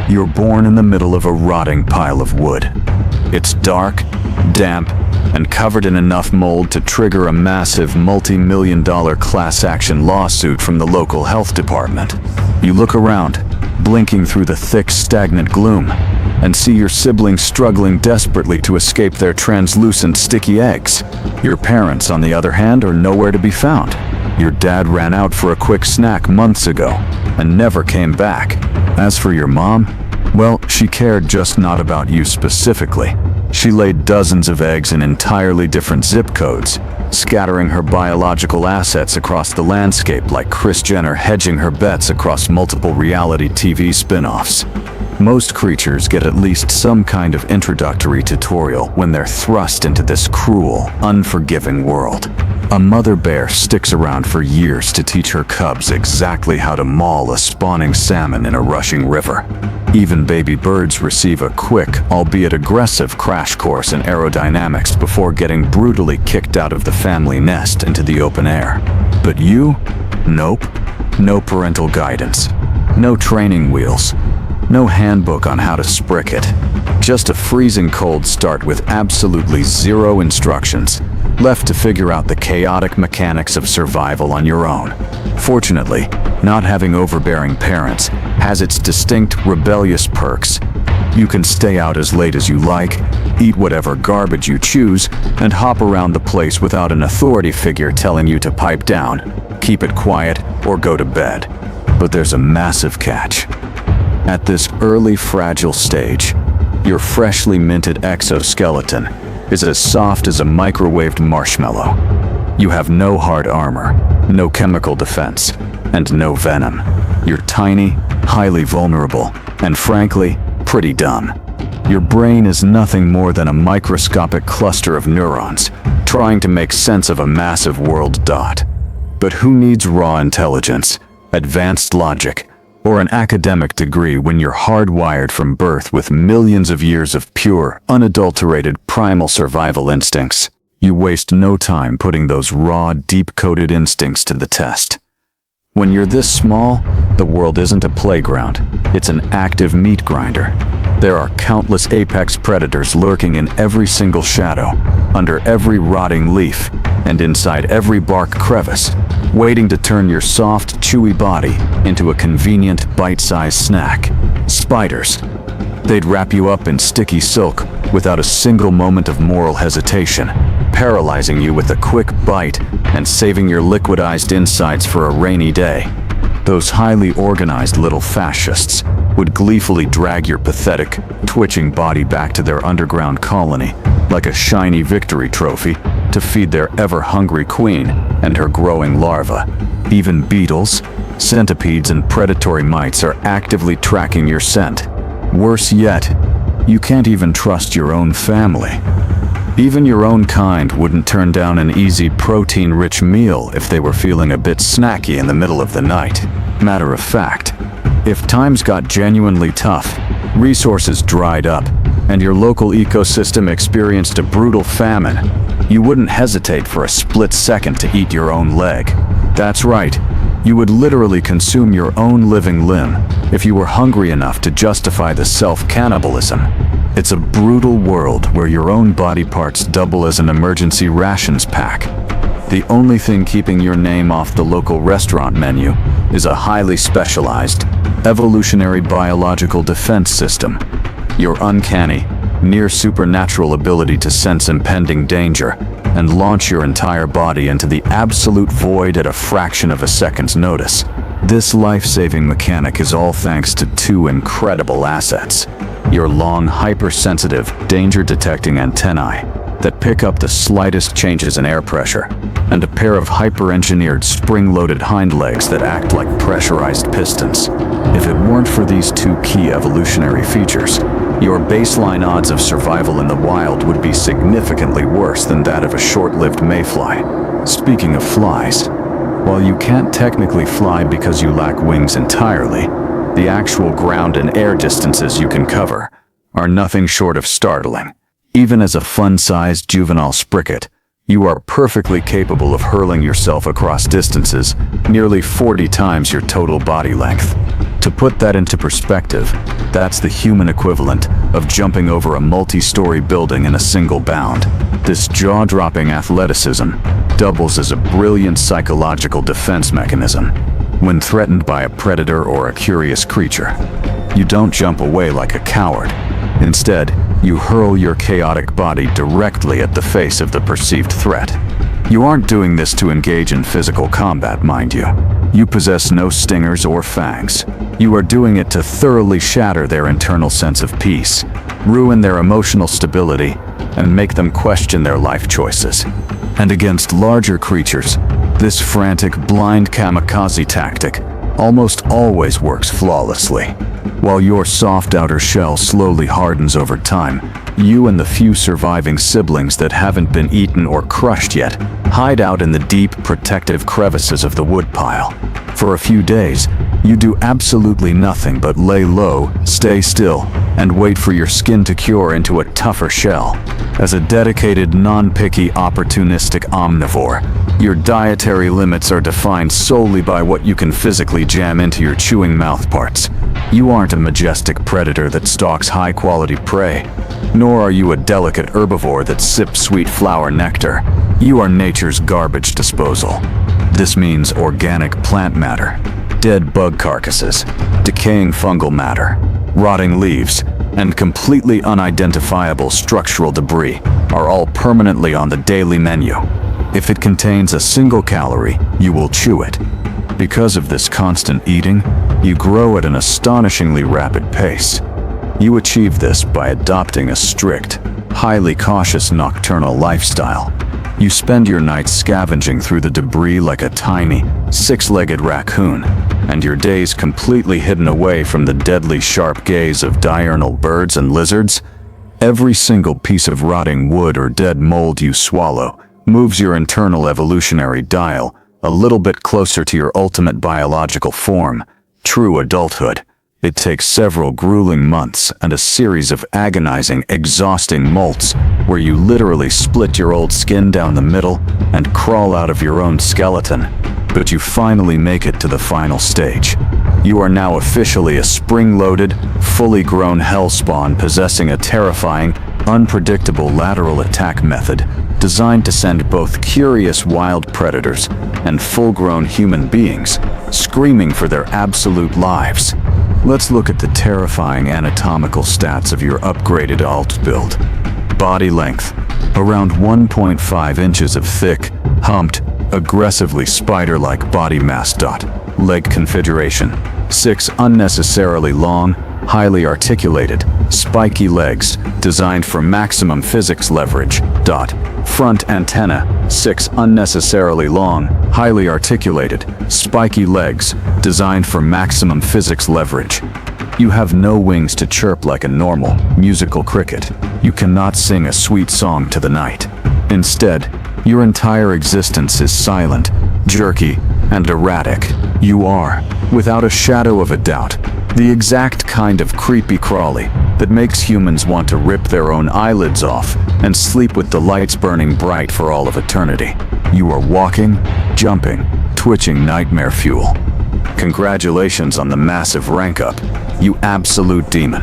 You're born in the middle of a rotting pile of wood. It's dark, damp, and covered in enough mold to trigger a massive multi-million-dollar class-action lawsuit from the local health department. You look around, blinking through the thick, stagnant gloom, and see your siblings struggling desperately to escape their translucent, sticky eggs. Your parents, on the other hand, are nowhere to be found. Your dad ran out for a quick snack months ago and never came back. As for your mom, well, she cared, just not about you specifically. She laid dozens of eggs in entirely different zip codes, scattering her biological assets across the landscape like Kris Jenner hedging her bets across multiple reality TV spin-offs. Most creatures get at least some kind of introductory tutorial when they're thrust into this cruel, unforgiving world. A mother bear sticks around for years to teach her cubs exactly how to maul a spawning salmon in a rushing river. Even baby birds receive a quick, albeit aggressive, crash course in aerodynamics before getting brutally kicked out of the family nest into the open air. But you? Nope. No parental guidance. No training wheels. No handbook on how to spricket. Just a freezing cold start with absolutely zero instructions, left to figure out the chaotic mechanics of survival on your own. Fortunately, not having overbearing parents has its distinct rebellious perks. You can stay out as late as you like, eat whatever garbage you choose, and hop around the place without an authority figure telling you to pipe down, keep it quiet, or go to bed. But there's a massive catch. At this early, fragile stage, your freshly minted exoskeleton is as soft as a microwaved marshmallow. You have no hard armor, no chemical defense, and no venom. You're tiny, highly vulnerable, and frankly, pretty dumb. Your brain is nothing more than a microscopic cluster of neurons, trying to make sense of a massive world dot. But who needs raw intelligence, advanced logic, or an academic degree when you're hardwired from birth with millions of years of pure, unadulterated primal survival instincts? You waste no time putting those raw, deep-coded instincts to the test. When you're this small, the world isn't a playground, it's an active meat grinder. There are countless apex predators lurking in every single shadow, under every rotting leaf, and inside every bark crevice, waiting to turn your soft, chewy body into a convenient, bite-sized snack. Spiders. They'd wrap you up in sticky silk without a single moment of moral hesitation, paralyzing you with a quick bite and saving your liquidized insides for a rainy day. Those highly organized little fascists would gleefully drag your pathetic, twitching body back to their underground colony like a shiny victory trophy to feed their ever-hungry queen and her growing larva. Even beetles, centipedes, and predatory mites are actively tracking your scent. Worse yet, you can't even trust your own family. Even your own kind wouldn't turn down an easy, protein-rich meal if they were feeling a bit snacky in the middle of the night. Matter of fact, if times got genuinely tough, resources dried up, and your local ecosystem experienced a brutal famine, you wouldn't hesitate for a split second to eat your own leg. That's right, you would literally consume your own living limb if you were hungry enough to justify the self-cannibalism. It's a brutal world where your own body parts double as an emergency rations pack. The only thing keeping your name off the local restaurant menu is a highly specialized, evolutionary biological defense system. Your uncanny, near-supernatural ability to sense impending danger and launch your entire body into the absolute void at a fraction of a second's notice. This life-saving mechanic is all thanks to two incredible assets: your long, hypersensitive, danger-detecting antennae that pick up the slightest changes in air pressure, and a pair of hyper-engineered spring-loaded hind legs that act like pressurized pistons. If it weren't for these two key evolutionary features, your baseline odds of survival in the wild would be significantly worse than that of a short-lived mayfly. Speaking of flies, while you can't technically fly because you lack wings entirely, the actual ground and air distances you can cover are nothing short of startling. Even as a fun-sized juvenile spricket, You are perfectly capable of hurling yourself across distances nearly 40 times your total body length. To put that into perspective, that's the human equivalent of jumping over a multi-story building in a single bound. This jaw-dropping athleticism doubles as a brilliant psychological defense mechanism. When threatened by a predator or a curious creature, you don't jump away like a coward. Instead, you hurl your chaotic body directly at the face of the perceived threat. You aren't doing this to engage in physical combat, mind you. You possess no stingers or fangs. You are doing it to thoroughly shatter their internal sense of peace, ruin their emotional stability, and make them question their life choices. And against larger creatures, this frantic, blind kamikaze tactic almost always works flawlessly. While your soft outer shell slowly hardens over time, you and the few surviving siblings that haven't been eaten or crushed yet hide out in the deep, protective crevices of the woodpile. For a few days, you do absolutely nothing but lay low, stay still, and wait for your skin to cure into a tougher shell. As a dedicated, non-picky, opportunistic omnivore, your dietary limits are defined solely by what you can physically jam into your chewing mouthparts. You aren't a majestic predator that stalks high-quality prey, nor are you a delicate herbivore that sips sweet flower nectar. You are nature's garbage disposal. This means organic plant matter, dead bug carcasses, decaying fungal matter, rotting leaves, and completely unidentifiable structural debris are all permanently on the daily menu. If it contains a single calorie, you will chew it. Because of this constant eating, you grow at an astonishingly rapid pace. You achieve this by adopting a strict, highly cautious nocturnal lifestyle. You spend your nights scavenging through the debris like a tiny, six-legged raccoon, and your days completely hidden away from the deadly sharp gaze of diurnal birds and lizards. Every single piece of rotting wood or dead mold you swallow moves your internal evolutionary dial a little bit closer to your ultimate biological form, true adulthood. It takes several grueling months and a series of agonizing, exhausting molts where you literally split your old skin down the middle and crawl out of your own skeleton. But you finally make it to the final stage. You are now officially a spring-loaded, fully grown hellspawn possessing a terrifying, unpredictable lateral attack method designed to send both curious wild predators and full-grown human beings screaming for their absolute lives. Let's look at the terrifying anatomical stats of your upgraded alt build. Body length, around 1.5 inches of thick, humped, aggressively spider-like body mass. Leg configuration, 6 unnecessarily long, highly articulated, spiky legs designed for maximum physics leverage. Front antenna, 6 unnecessarily long, highly articulated, spiky legs designed for maximum physics leverage. You have no wings to chirp like a normal, musical cricket. You cannot sing a sweet song to the night. Instead, your entire existence is silent, jerky, and erratic. You are, without a shadow of a doubt, the exact kind of creepy crawly that makes humans want to rip their own eyelids off and sleep with the lights burning bright for all of eternity. You are walking, jumping, twitching nightmare fuel. Congratulations on the massive rank up, you absolute demon.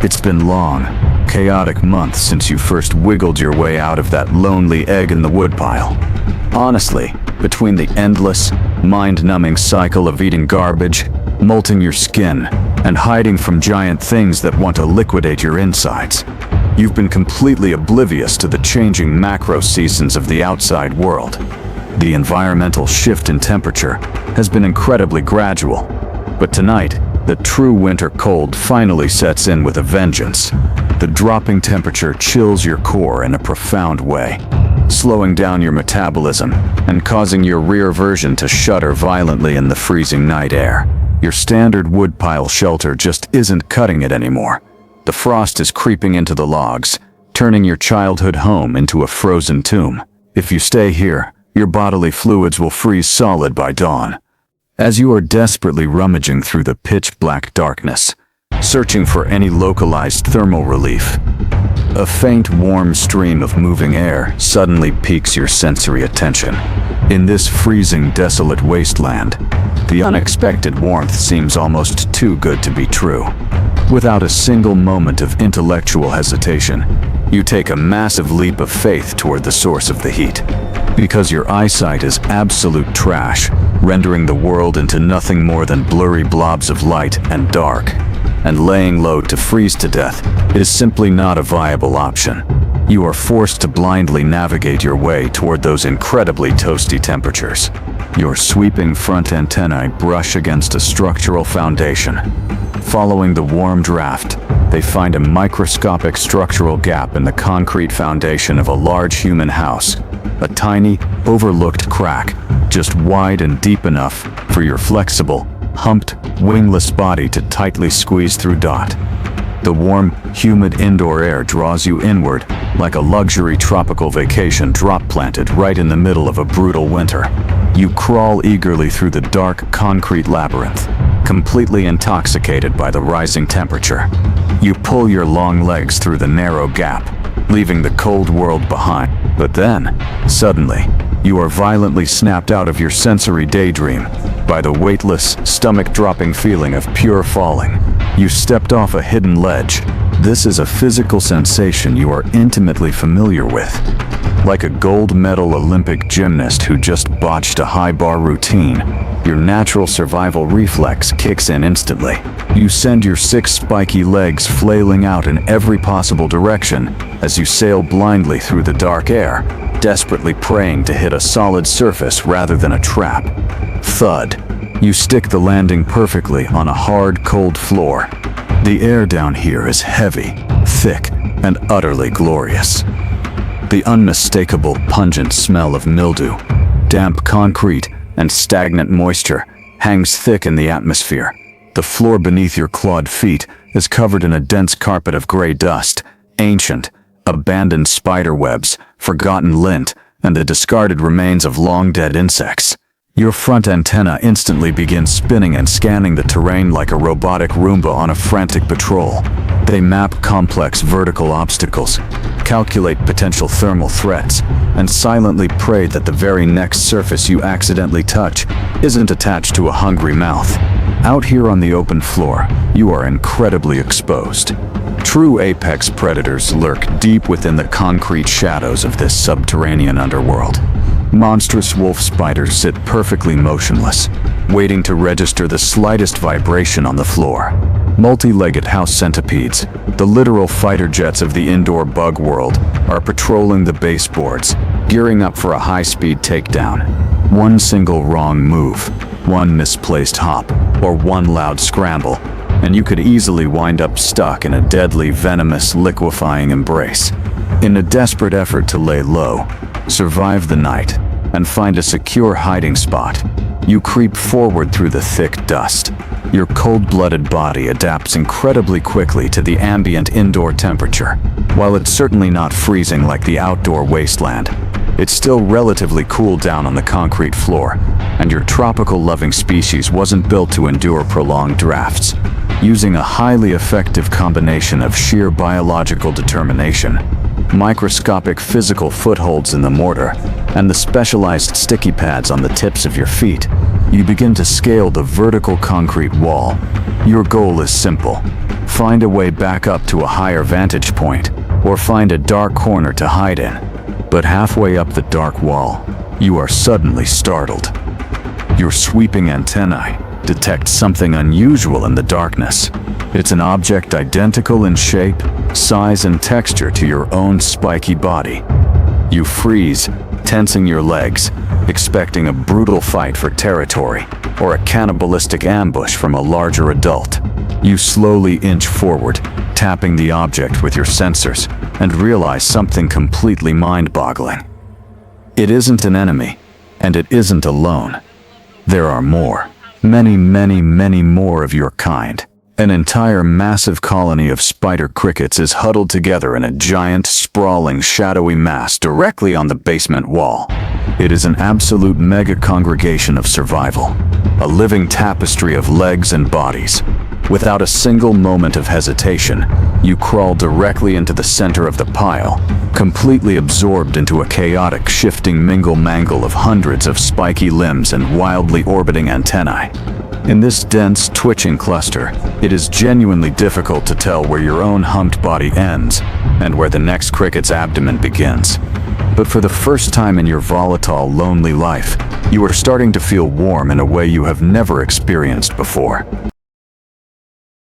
It's been long, chaotic months since you first wiggled your way out of that lonely egg in the woodpile. Honestly, between the endless, mind-numbing cycle of eating garbage, molting your skin, and hiding from giant things that want to liquidate your insides, you've been completely oblivious to the changing macro seasons of the outside world. The environmental shift in temperature has been incredibly gradual, but tonight, the true winter cold finally sets in with a vengeance. The dropping temperature chills your core in a profound way, slowing down your metabolism and causing your rear version to shudder violently in the freezing night air. Your standard woodpile shelter just isn't cutting it anymore. The frost is creeping into the logs, turning your childhood home into a frozen tomb. If you stay here, your bodily fluids will freeze solid by dawn. As you are desperately rummaging through the pitch-black darkness, searching for any localized thermal relief, A faint, warm stream of moving air suddenly piques your sensory attention. In this freezing, desolate wasteland, the unexpected warmth seems almost too good to be true. Without a single moment of intellectual hesitation, you take a massive leap of faith toward the source of the heat. Because your eyesight is absolute trash, rendering the world into nothing more than blurry blobs of light and dark, and laying low to freeze to death is simply not a viable option. You are forced to blindly navigate your way toward those incredibly toasty temperatures. Your sweeping front antennae brush against a structural foundation. Following the warm draft, they find a microscopic structural gap in the concrete foundation of a large human house. A tiny, overlooked crack, just wide and deep enough for your flexible, humped, wingless body to tightly squeeze through. The warm, humid indoor air draws you inward like a luxury tropical vacation drop planted right in the middle of a brutal winter. You crawl eagerly through the dark concrete labyrinth, completely intoxicated by the rising temperature. You pull your long legs through the narrow gap, leaving the cold world behind. But then, suddenly, you are violently snapped out of your sensory daydream by the weightless, stomach-dropping feeling of pure falling. You stepped off a hidden ledge. This is a physical sensation you are intimately familiar with. Like a gold medal Olympic gymnast who just botched a high bar routine, your natural survival reflex kicks in instantly. You send your 6 spiky legs flailing out in every possible direction as you sail blindly through the dark air, desperately praying to hit a solid surface rather than a trap. Thud. You stick the landing perfectly on a hard, cold floor. The air down here is heavy, thick, and utterly glorious. The unmistakable, pungent smell of mildew, damp concrete, and stagnant moisture hangs thick in the atmosphere. The floor beneath your clawed feet is covered in a dense carpet of gray dust, ancient, abandoned spider webs, forgotten lint, and the discarded remains of long-dead insects. Your front antenna instantly begins spinning and scanning the terrain like a robotic Roomba on a frantic patrol. They map complex vertical obstacles, calculate potential thermal threats, and silently pray that the very next surface you accidentally touch isn't attached to a hungry mouth. Out here on the open floor, you are incredibly exposed. True apex predators lurk deep within the concrete shadows of this subterranean underworld. Monstrous wolf spiders sit perfectly motionless, waiting to register the slightest vibration on the floor. Multi-legged house centipedes, the literal fighter jets of the indoor bug world, are patrolling the baseboards, gearing up for a high-speed takedown. One single wrong move, one misplaced hop, or one loud scramble, and you could easily wind up stuck in a deadly, venomous, liquefying embrace. In a desperate effort to lay low, survive the night, and find a secure hiding spot, you creep forward through the thick dust. Your cold-blooded body adapts incredibly quickly to the ambient indoor temperature. While it's certainly not freezing like the outdoor wasteland, it's still relatively cool down on the concrete floor, and your tropical-loving species wasn't built to endure prolonged drafts. Using a highly effective combination of sheer biological determination, microscopic physical footholds in the mortar, and the specialized sticky pads on the tips of your feet, you begin to scale the vertical concrete wall. Your goal is simple: find a way back up to a higher vantage point, or find a dark corner to hide in. But halfway up the dark wall, you are suddenly startled. Your sweeping antennae detect something unusual in the darkness. It's an object identical in shape, size, and texture to your own spiky body. You freeze, tensing your legs, expecting a brutal fight for territory or a cannibalistic ambush from a larger adult. You slowly inch forward, tapping the object with your sensors, and realize something completely mind-boggling. It isn't an enemy, and it isn't alone. There are more. Many, many, many more of your kind. An entire massive colony of spider crickets is huddled together in a giant, sprawling, shadowy mass directly on the basement wall. It is an absolute mega congregation of survival, a living tapestry of legs and bodies. Without a single moment of hesitation, you crawl directly into the center of the pile, completely absorbed into a chaotic, shifting mingle-mangle of hundreds of spiky limbs and wildly orbiting antennae. In this dense, twitching cluster, it is genuinely difficult to tell where your own humped body ends and where the next cricket's abdomen begins. But for the first time in your volatile, lonely life, you are starting to feel warm in a way you have never experienced before.